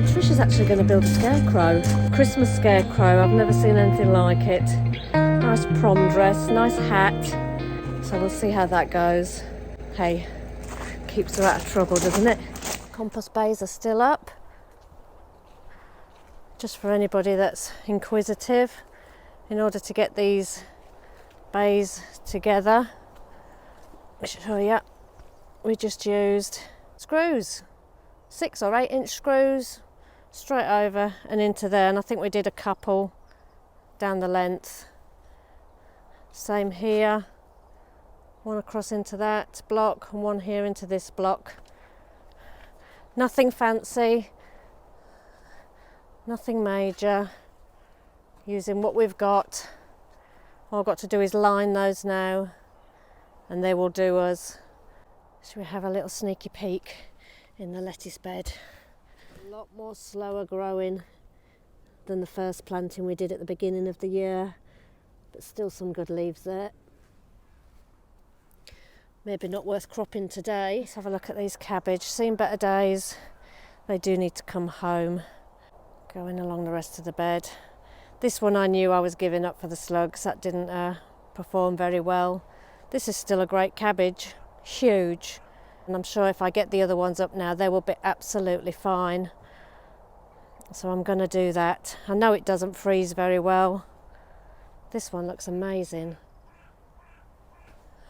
Tricia's actually going to build a scarecrow. Christmas scarecrow. I've never seen anything like it. Nice prom dress, nice hat. So we'll see how that goes. Hey, keeps her out of trouble, doesn't it? Compost bays are still up. Just for anybody that's inquisitive, in order to get these bays together, I should show you, we just used screws, 6 or 8 inch screws, straight over and into there, and I think we did a couple down the length. Same here, one across into that block and one here into this block. Nothing fancy, nothing major, using what we've got. All I've got to do is line those now and they will do us. Should we have a little sneaky peek in the lettuce bed? A lot more slower growing than the first planting we did at the beginning of the year, but still some good leaves there. Maybe not worth cropping today. Let's have a look at these cabbage. Seen better days. They do need to come home. Going along the rest of the bed. This one I knew I was giving up for the slugs. That didn't perform very well. This is still a great cabbage. Huge. And I'm sure if I get the other ones up now, they will be absolutely fine. So I'm going to do that. I know it doesn't freeze very well. This one looks amazing.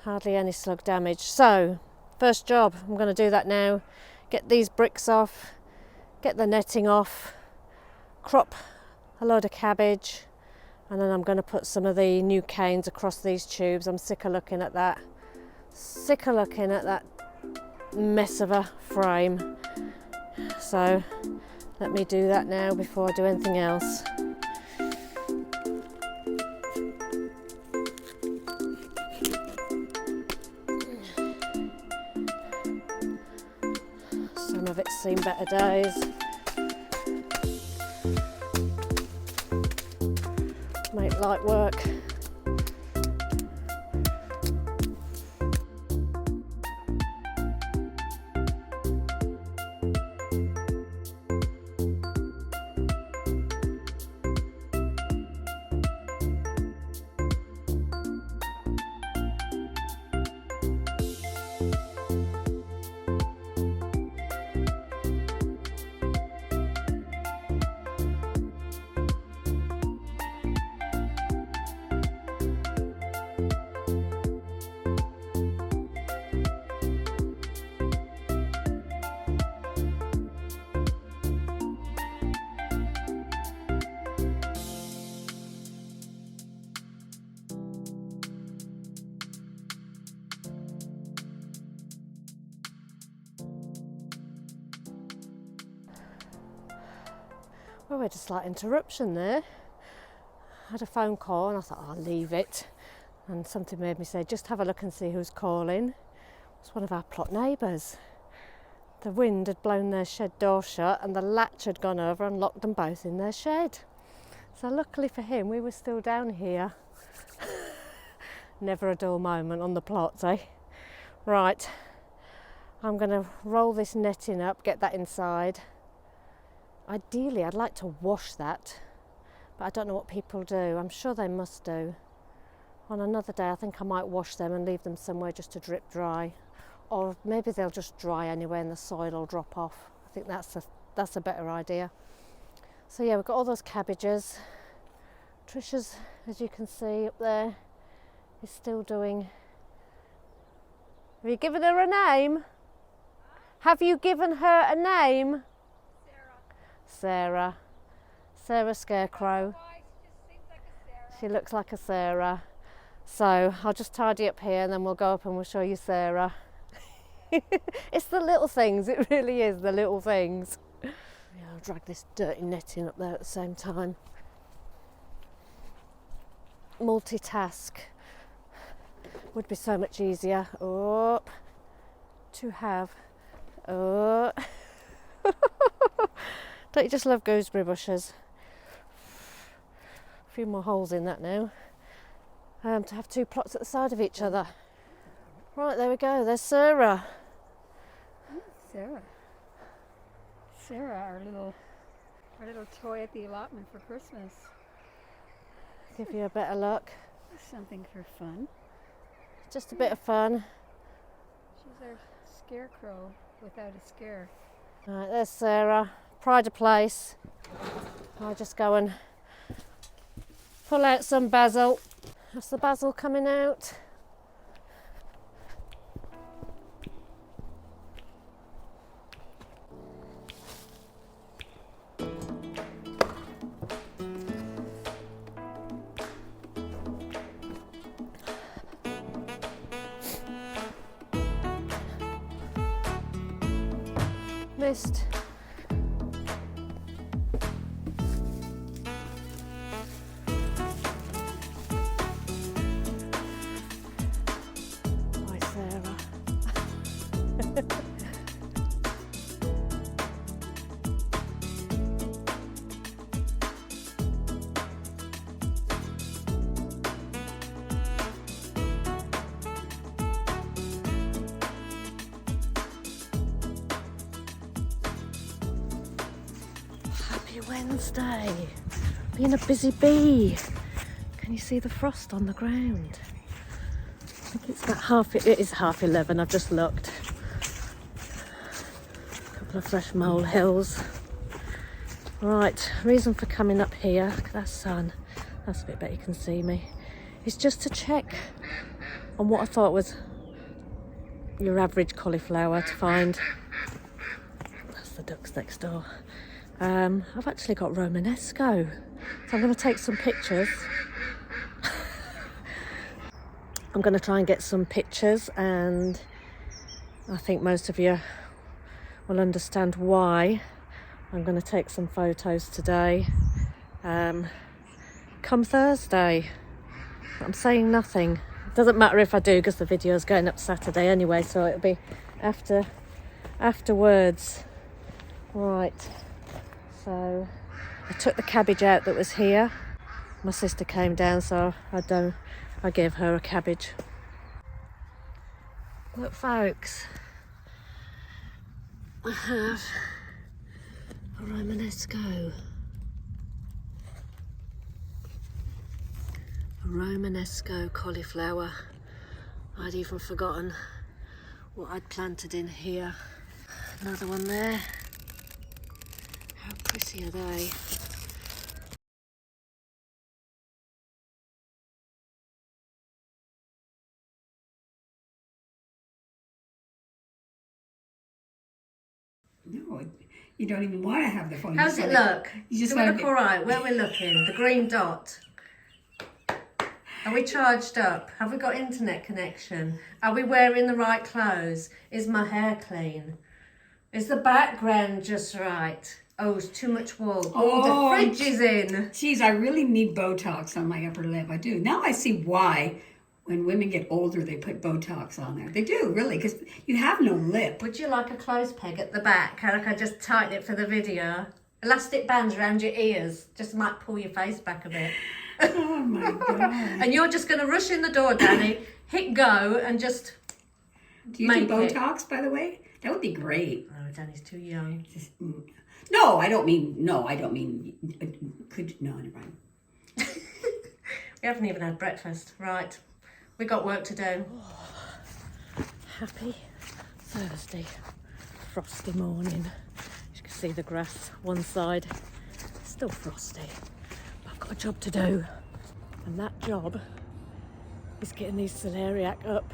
Hardly any slug damage. So, first job, I'm going to do that now. Get these bricks off, get the netting off, crop a load of cabbage, and then I'm going to put some of the new canes across these tubes. I'm sick of looking at that. Sick of looking at that mess of a frame. So, let me do that now before I do anything else. Some of it's seen better days. Make light work. Well, we had a slight interruption there. I had a phone call and I thought, I'll leave it. And something made me say, just have a look and see who's calling. It was one of our plot neighbours. The wind had blown their shed door shut and the latch had gone over and locked them both in their shed. So luckily for him, we were still down here. Never a dull moment on the plots, eh? Right, I'm going to roll this netting up, get that inside. Ideally, I'd like to wash that, but I don't know what people do. I'm sure they must do. On another day, I think I might wash them and leave them somewhere just to drip dry. Or maybe they'll just dry anyway and the soil will drop off. I think that's a better idea. So yeah, we've got all those cabbages. Tricia's, as you can see up there, is still doing... Have you given her a name? Have you given her a name? Sarah. Sarah Scarecrow. She looks like a Sarah. So I'll just tidy up here and then we'll go up and we'll show you Sarah. It's the little things, it really is the little things. Yeah, I'll drag this dirty netting up there at the same time. Multitask would be so much easier. Up to have. Oh. Don't you just love gooseberry bushes? A few more holes in that now. To have 2 plots at the side of each other. Right, there we go. There's Sarah. Sarah, our little Our little toy at the allotment for Christmas. Give you a better look. Something for fun. Just a bit of fun. She's our scarecrow without a scare. Right, there's Sarah. Pride of place. I'll just go and pull out some basil. That's the basil coming out. Missed. Hi, Sarah. Happy Wednesday. Being a busy bee. Can you see the frost on the ground? I think it's about it is 11:30. I've just looked. A couple of fresh molehills. Right, reason for coming up here, that's sun. That's a bit better, you can see me. Is just to check on what I thought was your average cauliflower to find. That's the ducks next door. I've actually got Romanesco, so I'm going to take some pictures. I'm going to try and get some pictures, and I think most of you will understand why I'm going to take some photos today. Come Thursday, I'm saying nothing. It doesn't matter if I do, because the video is going up Saturday anyway, so it'll be afterwards. Right. So I took the cabbage out that was here. My sister came down, so I gave her a cabbage. Look, folks, I have a Romanesco. A Romanesco cauliflower. I'd even forgotten what I'd planted in here. Another one there. How pretty are they? No, you don't even want to have the phone. How's it look? You just Do we want look all right? Where we're looking? The green dot. Are we charged up? Have we got internet connection? Are we wearing the right clothes? Is my hair clean? Is the background just right? Oh, it's too much wool. Oh, the fridge is in. Geez, I really need Botox on my upper lip. I do. Now I see why when women get older they put Botox on there. They do, really, because you have no lip. Would you like a clothes peg at the back? Like I just tighten it for the video. Elastic bands around your ears. Just might pull your face back a bit. Oh my God. And you're just going to rush in the door, Danny, hit go and just do you do Botox, by the way? That would be great. Oh, Danny's too young. No, I don't mean, never mind. We haven't even had breakfast. Right, we got work to do. Happy Thursday, frosty morning. You can see the grass one side, still frosty. I've got a job to do, and that job is getting these celeriac up.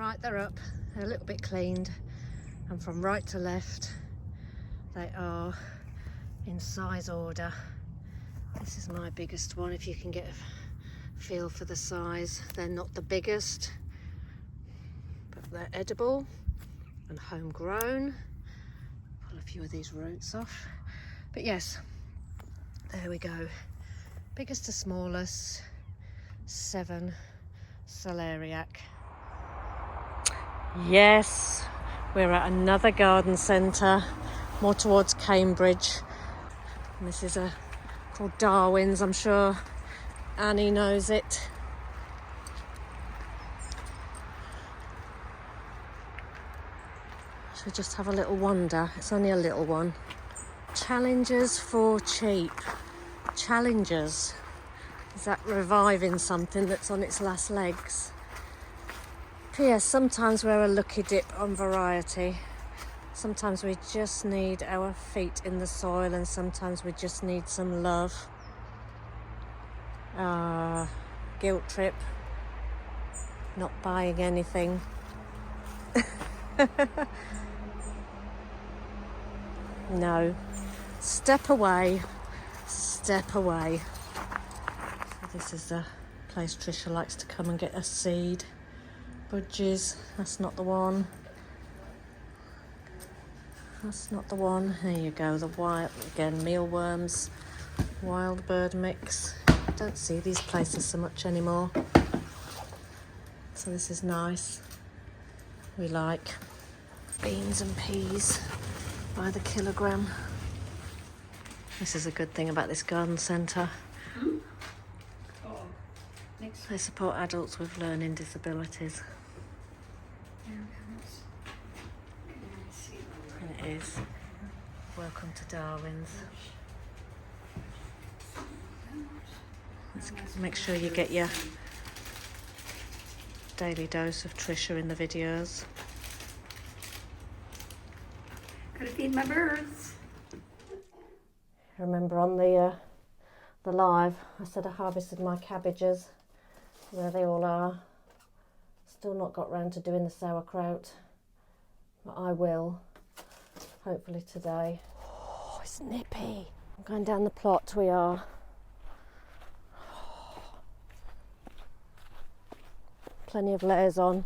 Right, they're up. They're a little bit cleaned, and from right to left they are in size order. This is my biggest one, if you can get a feel for the size. They're not the biggest, but they're edible and homegrown. Pull a few of these roots off. But yes, there we go. Biggest to smallest, 7 celeriac. Yes, we're at another garden centre, more towards Cambridge. And this is called Darwin's. I'm sure Annie knows it. So just have a little wander. It's only a little one. Challenges for cheap. Challenges. Is that reviving something that's on its last legs? P.S. Sometimes we're a lucky dip on variety. Sometimes we just need our feet in the soil, and sometimes we just need some love. Guilt trip. Not buying anything. No. Step away. Step away. So this is the place Tricia likes to come and get a seed. Budgies, that's not the one. That's not the one. There you go, the wild, again, mealworms, wild bird mix. Don't see these places so much anymore. So this is nice. We like beans and peas by the kilogram. This is a good thing about this garden centre. They support adults with learning disabilities. And it is. Welcome to Darwin's. Let's make sure you get your daily dose of Tricia in the videos. Gotta feed my birds. Remember on the live, I said I harvested my cabbages. There they all are. Still not got round to doing the sauerkraut, but I will, hopefully today. Oh, it's nippy. I'm going down the plot, we are. Plenty of layers on.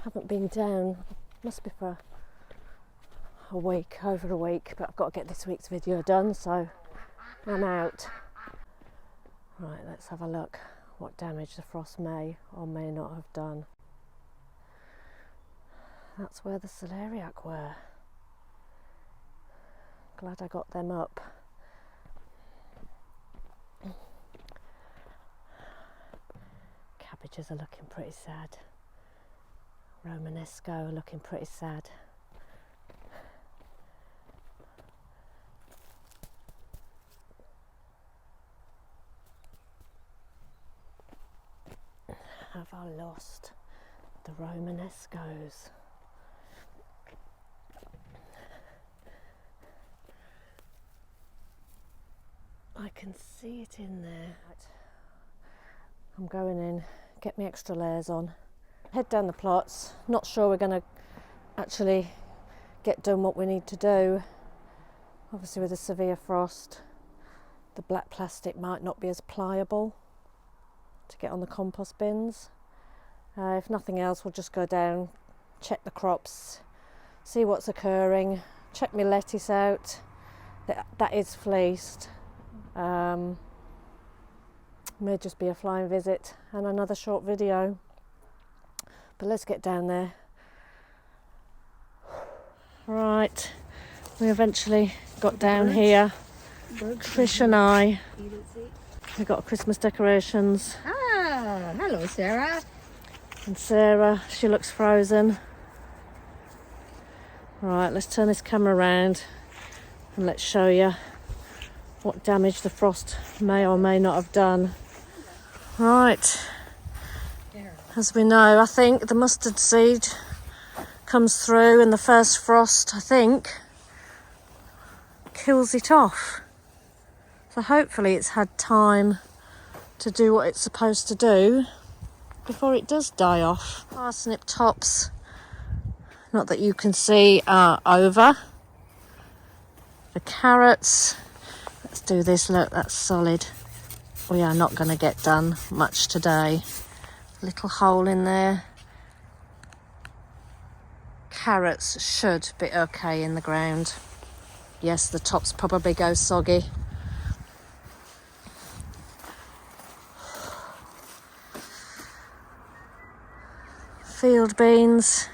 Haven't been down, must be for a week, over a week, but I've got to get this week's video done, so I'm out. Right, let's have a look what damage the frost may or may not have done. That's where the celeriac were. Glad I got them up. Cabbages are looking pretty sad. Romanesco are looking pretty sad. Have I lost the Romanescos? I can see it in there. I'm going in, get me extra layers on. Head down the plots. Not sure we're going to actually get done what we need to do. Obviously with a severe frost, the black plastic might not be as pliable to get on the compost bins. If nothing else, we'll just go down, check the crops, see what's occurring, check my lettuce out. That is fleeced. May just be a flying visit and another short video. But let's get down there. Right, we eventually got down here. Trish and I. We got Christmas decorations. Ah, hello, Sarah. And Sarah, she looks frozen. Right, let's turn this camera around and let's show you what damage the frost may or may not have done. Right, as we know, I think the mustard seed comes through and the first frost, I think, kills it off. So hopefully it's had time to do what it's supposed to do. before it does die off. Parsnip tops, not that you can see, are over. The carrots, let's do this, look, that's solid. We are not going to get done much today. Little hole in there. Carrots should be okay in the ground. Yes, the tops probably go soggy. Field beans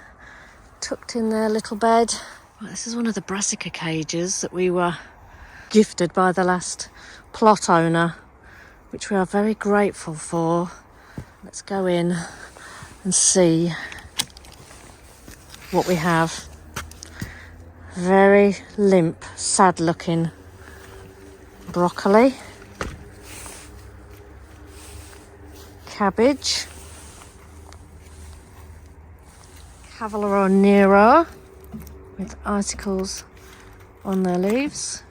tucked in their little bed. Well, this is one of the brassica cages that we were gifted by the last plot owner, which we are very grateful for. Let's go in and see what we have. Very limp, sad looking broccoli, cabbage, Cavallera Nero with icicles on their leaves,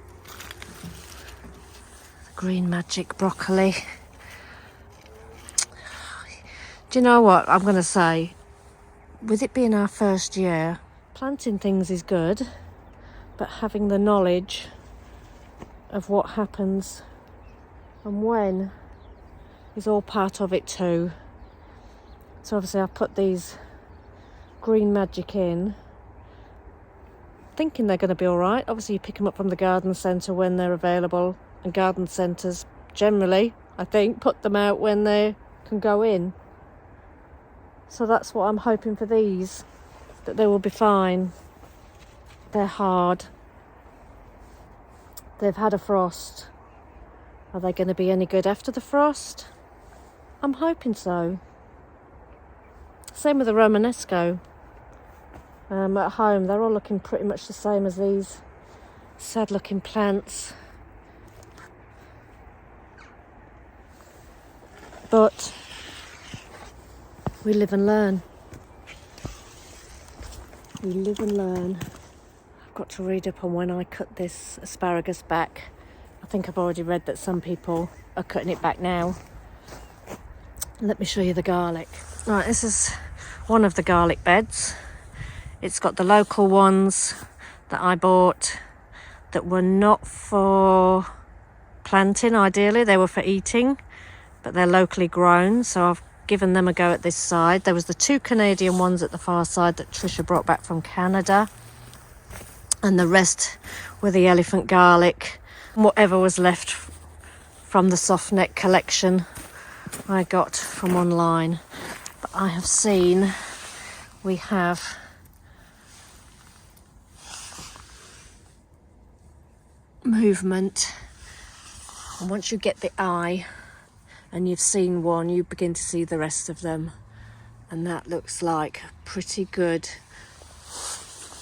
the green magic broccoli. Do you know what I'm going to say? With it being our first year, planting things is good, but having the knowledge of what happens and when is all part of it too. So obviously I put these green magic in, thinking they're going to be all right. Obviously you pick them up from the garden centre when they're available, and garden centres generally, I think, put them out when they can go in. So that's what I'm hoping for these, that they will be fine. They're hard. They've had a frost. Are they going to be any good after the frost? I'm hoping so. Same with the Romanesco. At home, they're all looking pretty much the same as these sad looking plants. But we live and learn. We live and learn. I've got to read up on when I cut this asparagus back. I think I've already read that some people are cutting it back now. Let me show you the garlic. Right, this is one of the garlic beds. It's got the local ones that I bought that were not for planting ideally, they were for eating, but they're locally grown, so I've given them a go at this side. There was the 2 Canadian ones at the far side that Tricia brought back from Canada, and the rest were the elephant garlic, whatever was left from the soft neck collection I got from online. But I have seen we have movement, and once you get the eye and you've seen one, you begin to see the rest of them, and that looks like pretty good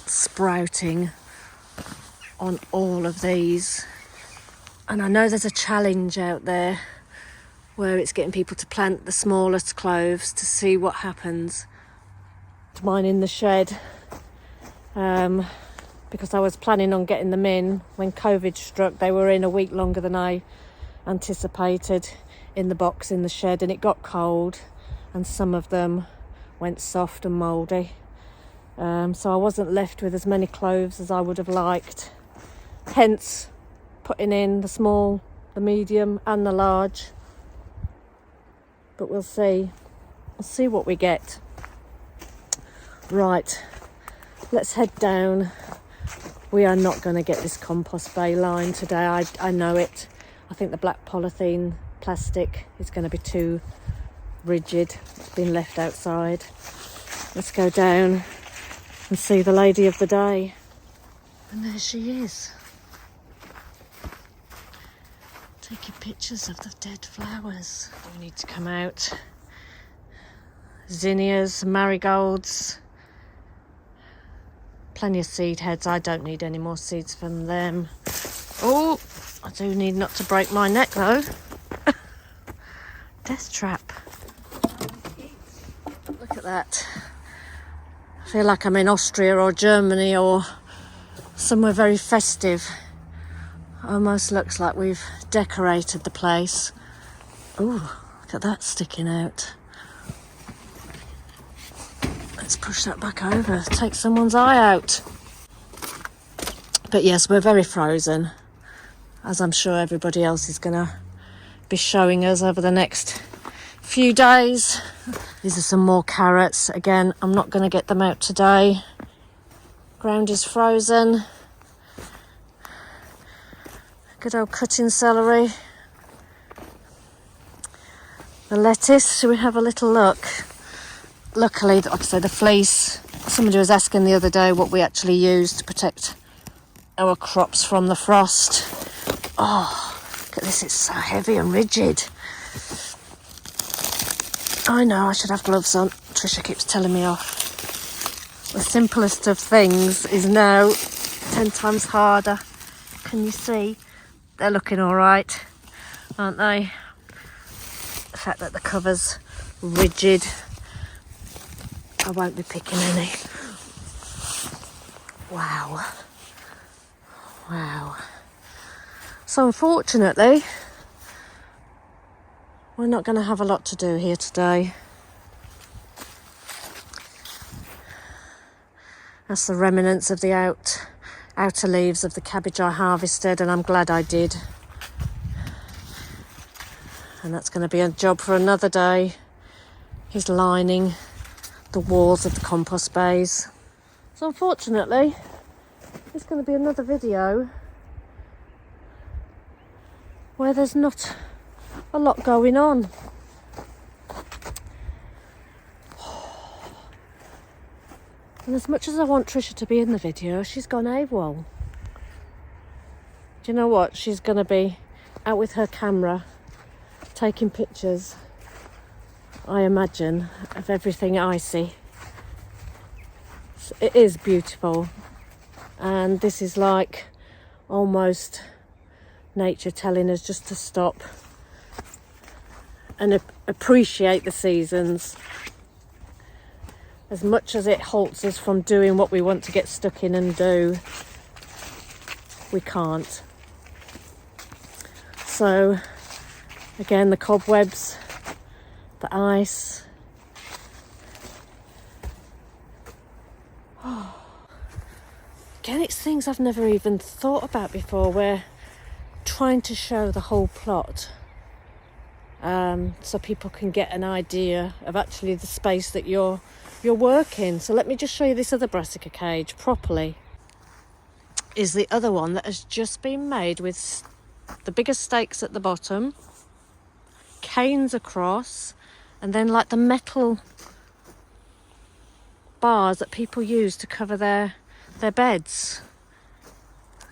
sprouting on all of these. And I know there's a challenge out there where it's getting people to plant the smallest cloves to see what happens. Mine in the shed, because I was planning on getting them in when COVID struck. They were in a week longer than I anticipated in the box in the shed, and it got cold and some of them went soft and mouldy. So I wasn't left with as many cloves as I would have liked. Hence putting in the small, the medium and the large. But we'll see. We'll see what we get. Right, let's head down. We are not going to get this compost bay line today. I know it. I think the black polythene plastic is going to be too rigid. It's been left outside. Let's go down and see the lady of the day. And there she is. Taking pictures of the dead flowers. We need to come out. Zinnias, marigolds. Plenty of seed heads. I don't need any more seeds from them. Oh, I do need not to break my neck though. Death trap. Look at that. I feel like I'm in Austria or Germany or somewhere very festive. Almost looks like we've decorated the place. Oh, look at that sticking out. let's push that back over, take someone's eye out. But yes, we're very frozen, as I'm sure everybody else is going to be showing us over the next few days. These are some more carrots. Again, I'm not going to get them out today. Ground is frozen. Good old cutting celery. The lettuce, should we have a little look? Luckily, like I say, the fleece, somebody was asking the other day what we actually use to protect our crops from the frost. Oh, look at this, it's so heavy and rigid. I know, I should have gloves on. Tricia keeps telling me off. The simplest of things is now 10 times harder. Can you see? They're looking all right, aren't they? The fact that the cover's rigid, I won't be picking any. Wow. Wow. So unfortunately, we're not going to have a lot to do here today. That's the remnants of the outer leaves of the cabbage I harvested, and I'm glad I did. And that's going to be a job for another day, is lining the walls of the compost bays. So unfortunately, it's going to be another video where there's not a lot going on. And as much as I want Tricia to be in the video, she's gone AWOL. Do you know what? She's going to be out with her camera, taking pictures, I imagine, of everything I see. It is beautiful. And this is like almost nature telling us just to stop and appreciate the seasons. As much as it halts us from doing what we want to get stuck in and do, we can't. So, again, the cobwebs, the ice. Oh. Again, it's things I've never even thought about before. We're trying to show the whole plot, so people can get an idea of actually the space that you're working. So let me just show you this other brassica cage properly. Is the other one that has just been made with the bigger stakes at the bottom, canes across, and then like the metal bars that people use to cover their beds,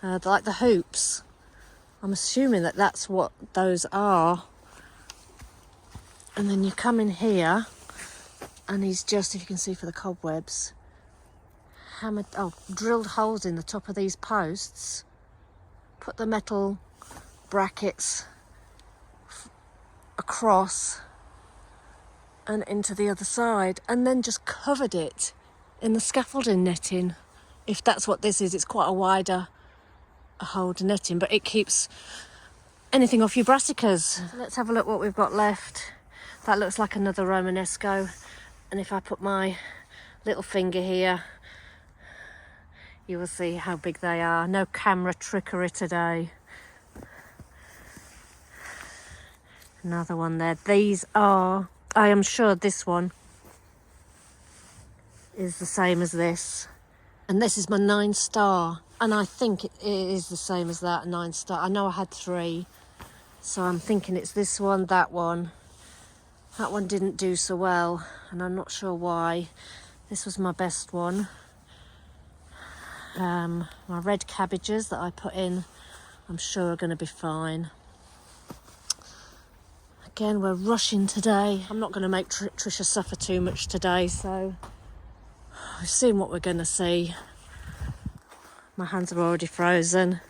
like the hoops. I'm assuming that that's what those are. And then you come in here, and he's just, if you can see for the cobwebs, drilled holes in the top of these posts, put the metal brackets across and into the other side, and then just covered it in the scaffolding netting. If that's what this is, it's quite a wider hold netting, but it keeps anything off your brassicas. So let's have a look what we've got left. That looks like another Romanesco, and if I put my little finger here, you will see how big they are. No camera trickery today. Another one there. These are, I am sure this one is the same as this, and this is my 9-star, and I think it is the same as that, 9-star. I know I had 3, so I'm thinking it's this one, that one. That one didn't do so well, and I'm not sure why. This was my best one. My red cabbages that I put in, I'm sure are going to be fine. Again, we're rushing today. I'm not going to make Tricia suffer too much today, so we've seen what we're going to see. My hands are already frozen.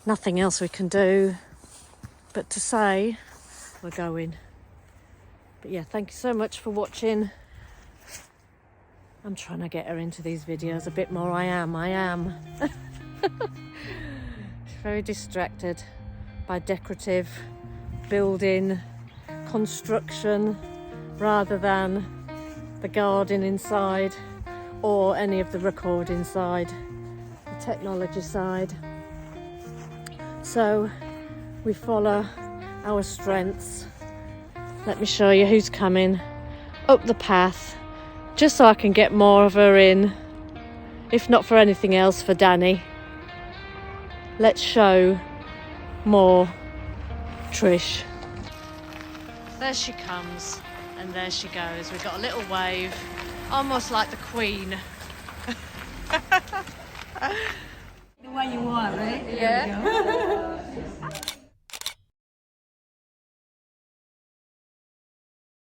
Nothing else we can do but to say we're going. But yeah, thank you so much for watching. I'm trying to get her into these videos a bit more. I am. She's very distracted by decorative building, construction, rather than the garden inside or any of the recording side, the technology side. So we follow our strengths. Let me show you who's coming up the path, just so I can get more of her in, if not for anything else, for Danny. Let's show more Trish. There she comes, and there she goes. We've got a little wave, almost like the Queen. The one you want, right? There Yeah. we go.